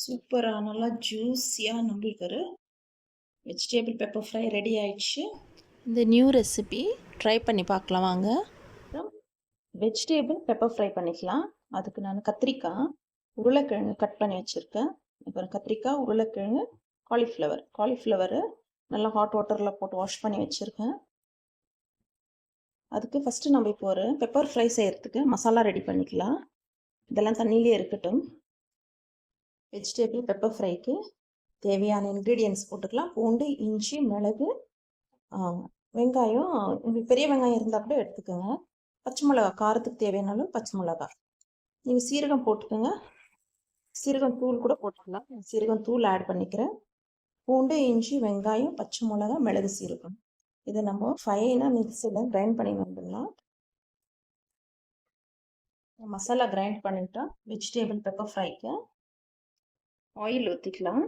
சூப்பரா நல்லா ஜூஸியா நம்மளுக்கு ஒரு வெஜிடபிள் பெப்பர் ஃப்ரை ரெடி ஆயிடுச்சு. இந்த நியூ ரெசிபி ட்ரை பண்ணி பார்க்கலாம் வாங்க. வெஜிடபிள் பெப்பர் ஃப்ரை பண்ணிக்கலாம். அதுக்கு நான் கத்திரிக்காய், உருளைக்கிழங்கு கட் பண்ணி வச்சுருக்கேன். அப்புறம் கத்திரிக்காய், உருளைக்கிழங்கு, காலிஃப்ளவரு நல்லா ஹாட் வாட்டரில் போட்டு வாஷ் பண்ணி வச்சுருக்கேன். அதுக்கு ஃபஸ்ட்டு நம்ம இப்போ ஒரு பெப்பர் ஃப்ரை செய்கிறதுக்கு மசாலா ரெடி பண்ணிக்கலாம். இதெல்லாம் தண்ணியிலே இருக்கட்டும். வெஜிடபிள் பெப்பர் ஃப்ரைக்கு தேவையான இன்க்ரீடியன்ட்ஸ் போட்டுக்கலாம். பூண்டு, இஞ்சி, மிளகு, வெங்காயம். உங்களுக்கு பெரிய வெங்காயம் இருந்தால் கூட எடுத்துக்கோங்க. பச்சை மிளகா, காரத்துக்கு தேவையான அளவு பச்சை மிளகா. நீங்கள் சீரகம் போட்டுக்கோங்க. சீரகம் தூள் கூட போட்டுக்கலாம். சீரகம் தூள் ஆட் பண்ணிக்கிறேன். பூண்டு, இஞ்சி, வெங்காயம், பச்சை மிளகா, மிளகு, சீரகம். இதை நம்ம ஃபைனாக மிக்ஸியில் கிரைண்ட் பண்ணி வந்துடலாம். மசாலா கிரைண்ட் பண்ணிட்டா வெஜிடபிள் பெப்பர் ஃப்ரைக்கு ஆயில் ஊற்றிக்கலாம்.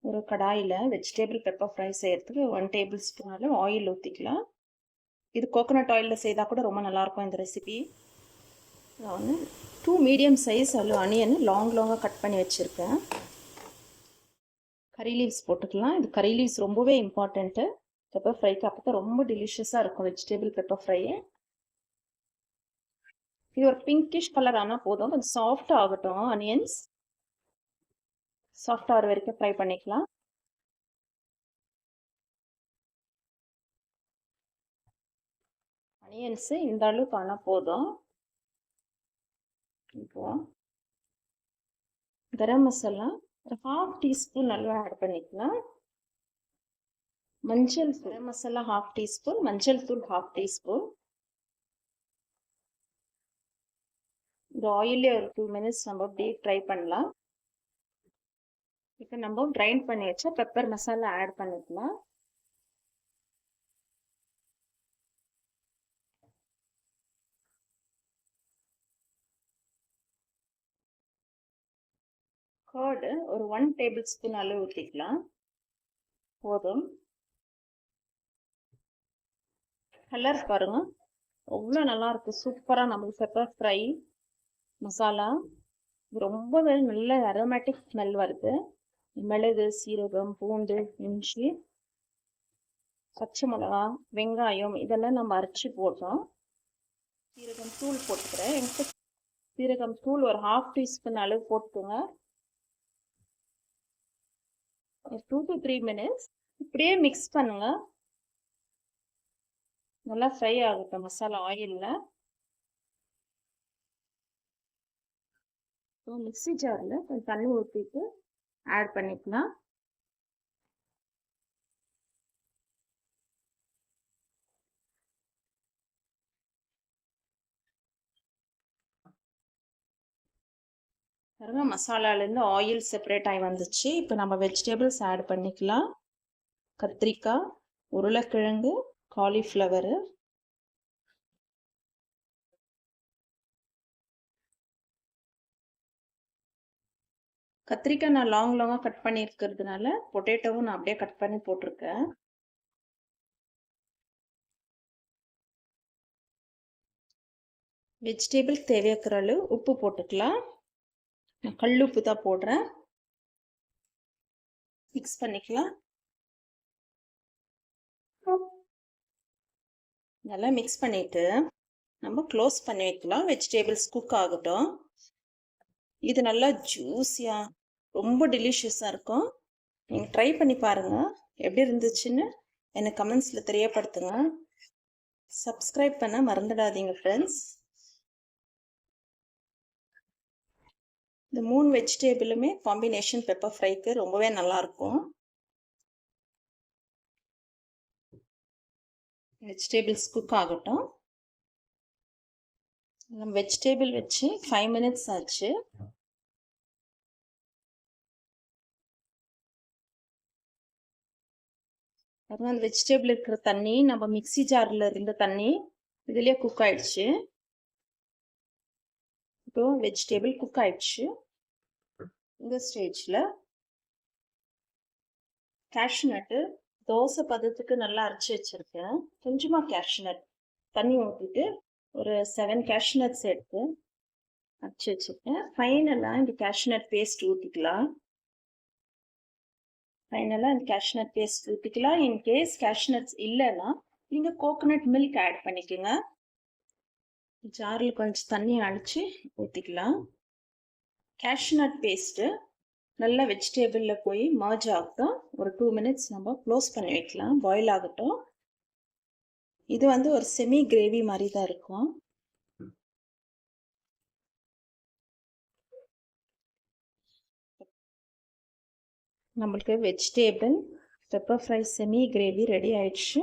ஒரு கடாயில் வெஜிடபிள் பெப்பர் ஃப்ரை செய்கிறதுக்கு 1 டேபிள் ஸ்பூன் ஆயில் ஊற்றிக்கலாம். இது கோகோனட் ஆயிலில் செய்தால் கூட ரொம்ப நல்லாயிருக்கும் இந்த ரெசிபி. நான் 2 மீடியம் சைஸ் அனியன் லாங்காக கட் பண்ணி வச்சுருக்கேன். கறி லீவ்ஸ் போட்டுக்கலாம். இது கறி லீவ்ஸ் ரொம்பவே இம்பார்ட்டண்ட்டு பெப்பர் ஃப்ரைக்கு. அப்போ தான் ரொம்ப டெலிஷியஸாக இருக்கும் வெஜிடபிள் பெப்பர் ஃப்ரையை. இது ஒரு பிங்கிஷ் கலர் ஆனால் போதும். கொஞ்சம் சாஃப்டாக ஆகட்டும். அனியன்ஸ் சாஃப்ட் ஆகிற வரைக்கும் ஃப்ரை பண்ணிக்கலாம். அனியன்ஸு இந்த அளவுக்கு ஆனால் போதும். இப்போ கரம் மசாலா ஒரு 1/2 டீஸ்பூன் அளவு ஆட் பண்ணிக்கலாம். மஞ்சள் தூள், கரம் மசாலா 1/2 டீஸ்பூன், மஞ்சள் தூள் 1/2 டீஸ்பூன். இந்த ஆயிலே ஒரு 2 மினிட்ஸ் நம்ம அப்படியே ஃப்ரை பண்ணலாம். இப்போ நம்ம கிரைண்ட் பண்ணி வச்சா பெப்பர் மசாலா ஆட் பண்ணிக்கலாம். கர்டு ஒரு 1 டேபிள் ஸ்பூன் அளவு ஊற்றிக்கலாம். போதும். கலர் பாருங்க அவ்வளோ நல்லாயிருக்கு. சூப்பராக நம்மளுக்கு பெப்பர் ஃப்ரை மசாலா ரொம்பவே நல்ல அரோமேட்டிக் ஸ்மெல் வருது. மிளகு, சீரகம், பூண்டு, இஞ்சி, பச்சை மிளகா, வெங்காயம் இதெல்லாம் நம்ம அரைச்சி போடுறோம். சீரகம் தூள் போட்டுக்கிறேன். என்கிட்ட சீரகம் தூள் ஒரு 1/2 டீஸ்பூன் அளவு போட்டுக்கோங்க. 2 to 3 மினிட்ஸ் இப்படியே மிக்ஸ் பண்ணுங்க. நல்லா ஃப்ரை ஆகட்டும் மசாலா ஆயிலில். மிக்ஸி ஜாரில் கொஞ்சம் தண்ணி ஊற்றிட்டு ஆட் பண்ணிக்கலாம். பாருங்க மசாலாலேருந்து ஆயில் செப்பரேட் ஆகி வந்துச்சு. இப்போ நம்ம வெஜிடபிள்ஸ் ஆட் பண்ணிக்கலாம். கத்திரிக்காய், உருளைக்கிழங்கு, காலிஃப்ளவரு, கத்திரிக்காய் நான் லாங்காக கட் பண்ணி இருக்கிறதுனால பொட்டேட்டோவும் நான் அப்படியே கட் பண்ணி போட்டிருக்கேன். வெஜிடபிள் தேவையான அளவு உப்பு போட்டுக்கலாம். நான் கல் உப்பு தான் போடுறேன். மிக்ஸ் பண்ணிக்கலாம். நல்லா மிக்ஸ் பண்ணிட்டு நம்ம க்ளோஸ் பண்ணி வைக்கலாம். வெஜிடபிள்ஸ் குக் ஆகட்டும். இது நல்லா ஜூஸியாக ரொம்ப டெலிஷியஸாக இருக்கும். நீங்கள் ட்ரை பண்ணி பாருங்கள். எப்படி இருந்துச்சுன்னு எனக்கு கமெண்ட்ஸில் தெரியப்படுத்துங்க. சப்ஸ்கிரைப் பண்ண மறந்துடாதீங்க ஃப்ரெண்ட்ஸ். இந்த 3 வெஜிடபிளுமே காம்பினேஷன் பெப்பர் ஃப்ரைக்கு ரொம்பவே நல்லாயிருக்கும். வெஜிடபிள்ஸ் குக் ஆகட்டும். நம்ம வெஜிடபிள் வச்சு 5 மினிட்ஸ் ஆச்சு. அந்த வெஜிடபிள் இருக்கிற தண்ணி நம்ம மிக்ஸி ஜாரில் இருந்த தண்ணி இதுலேயே குக் ஆயிடுச்சு. இப்போ வெஜிடபிள் குக் ஆயிடுச்சு. இந்த ஸ்டேஜில் கேஷ்நட்டு தோசை பதத்துக்கு நல்லா அரைச்சி வச்சுருக்கேன். கொஞ்சமாக கேஷ்நட் தண்ணி ஊற்றிட்டு ஒரு 7 கேஷ்நட்ஸ் எடுத்து அரைச்சி வச்சுருக்கேன். ஃபைனலாக இந்த கேஷ்நட் பேஸ்ட் ஊற்றிக்கலாம். ஃபைனலாக இந்த கேஷ்நட் பேஸ்ட் ஊற்றிக்கலாம். இன்கேஸ் கேஷ்நட்ஸ் இல்லைன்னா நீங்கள் கோகோனட் மில்க் ஆட் பண்ணிக்கோங்க. ஜாரில் கொஞ்சம் தண்ணி அடித்து ஊற்றிக்கலாம். கேஷ்நட் பேஸ்ட்டு நல்லா வெஜிடேபிளில் போய் மர்ஜ் ஆகட்டும். ஒரு 2 minutes நம்ம க்ளோஸ் பண்ணி வைக்கலாம். பாயில் ஆகட்டும். இது வந்து ஒரு செமி கிரேவி மாதிரி தான் இருக்கும். நம்மளுக்கு vegetable pepper fry semi gravy ready ஆயிடுச்சு.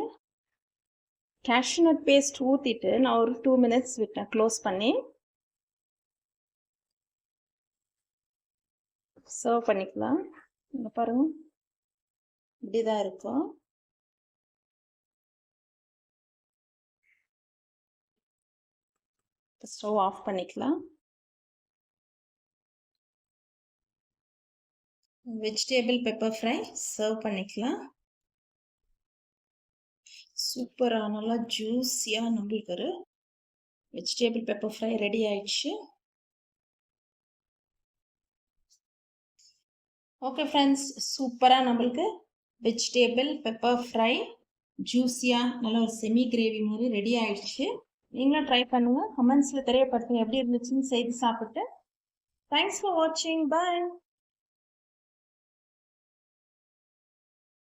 கேஷ்நட் பேஸ்ட் ஊற்றிட்டு நான் ஒரு 2 minutes விட்டேன் க்ளோஸ் பண்ணி. சர்வ் பண்ணிக்கலாம். இங்கே பாருங்க, இப்படி தான் இருக்கும். ஸ்டவ் ஆஃப் பண்ணிக்கலாம். வெஜிடேபிள் பெப்பர் ஃப்ரை சர்வ் பண்ணிக்கலாம். சூப்பராக நல்லா ஜூஸியாக நம்மளுக்கு ஒரு வெஜிடேபிள் பெப்பர் ஃப்ரை ரெடி ஆயிடுச்சு. ஓகே ஃப்ரெண்ட்ஸ், சூப்பராக நம்மளுக்கு வெஜிடேபிள் பெப்பர் ஃப்ரை ஜூஸியாக நல்லா ஒரு செமி கிரேவி மாதிரி ரெடி ஆயிடுச்சு. நீங்களும் ட்ரை பண்ணுங்கள். கமெண்ட்ஸில் தெரியப்படுத்துங்க எப்படி இருந்துச்சுன்னு செய்து சாப்பிட்டு. தேங்க்ஸ் ஃபார் வாட்சிங். பாய்.